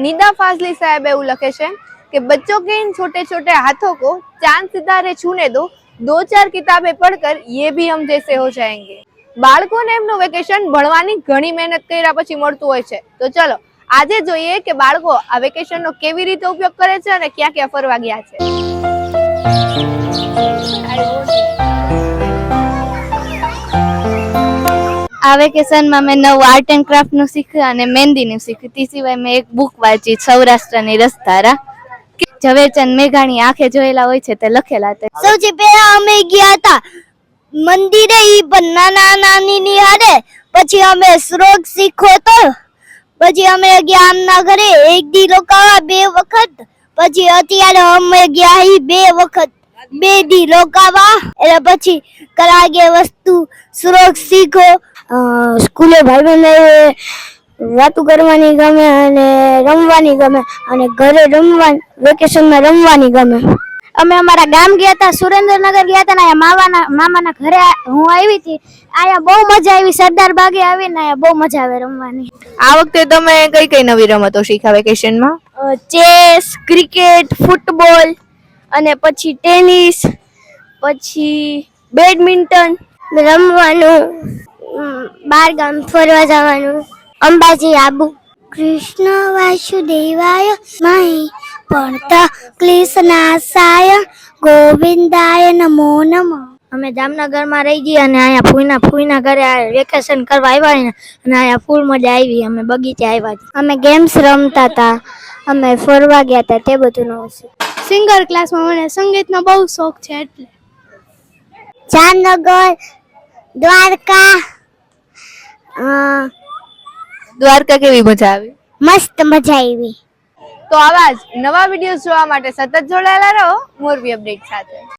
निदा फाजली साहब એવું લખે છે कि बच्चों के इन छोटे छोटे हाथों को चांद सितारे छूने दो चार किताबें पढ़कर ये भी हम जैसे हो जाएंगे। બાળકોને એમનું વેકેશન ભણવાની ઘણી મહેનત કર્યા પછી મળતું હોય છે, તો ચલો આજે જોઈએ કે બાળકો આ વેકેશનનો કેવી રીતે ઉપયોગ કરે છે અને ક્યાં ક્યાં ફરવા ગયા છે। આ વેકેશનમાં મેં નવું આર્ટ એન્ડ ક્રાફ્ટ નું શીખ્યું અને મહેંદીનું શીખ્યું। તે સિવાય મેં એક બુક વાંચી સૌરાષ્ટ્રની રસધારા। ઝવેરચંદ મેઘાણી આંખે જોયેલા હોય છે તે લખેલા હતા। સૌથી પહેલા અમે ગયા હતા મંદિરે, ઈ પણ નાના નાની ની હારે। પછી અમે શ્લોક શીખો તો પછી અમે ગયા આમના ઘરે એક દી રોકાવા 2 વખત। પછી અત્યારે અમે ગયા ઈ 2 વખત 2 દી રોકાવા। એટલે પછી કરાગે વસ્તુ શ્લોક શીખો। સ્કૂલે ભાઈબંધો વાતો કરવાની ગમે અને રમવાની ગમે અને ઘરે વેકેશનમાં રમવાની ગમે। અમે અમારા ગામ ગયા હતા, સુરેન્દ્રનગર ગયા હતા ને મામાના ઘરે હું આવી હતી। આયા બહુ મજા આવી, સરદાર બાગે આવીને આયા બહુ મજા આવે રમવાની। આ વખતે તમે કઈ કઈ નવી રમતો શીખ્યા વેકેશનમાં? ચેસ, ક્રિકેટ, ફૂટબોલ અને પછી ટેનિસ, પછી બેડમિન્ટન રમવાનું, બાર ગામ ફરવા જવાનું, અંબાજી આબુ। કૃષ્ણ વાસુદેવાય માહી પડતા ક્લેશનાશાય ગોવિંદાય નમો નમઃ। અમે જામનગરમાં રહી ગયા અને અહીંયા ફૂઈના ઘરે વેકેશન કરવા આવ્યા અને અહીંયા ફૂલ મજા આવી। અમે બગીચે આવ્યા, અમે ગેમ્સ રમતા હતા, અમે ફરવા ગયા હતા, તે બધું નવું છે। સિંગર ક્લાસમાં મને સંગીતનો બહુ શોખ છે એટલે જામનગર, દ્વારકા। દ્વારકા કેવી મજા આવી? મસ્ત મજા આવી। તો આવા જ નવા વિડીયોઝ જોવા માટે સતત જોડાયેલા રહો મોરબી અપડેટ સાથે।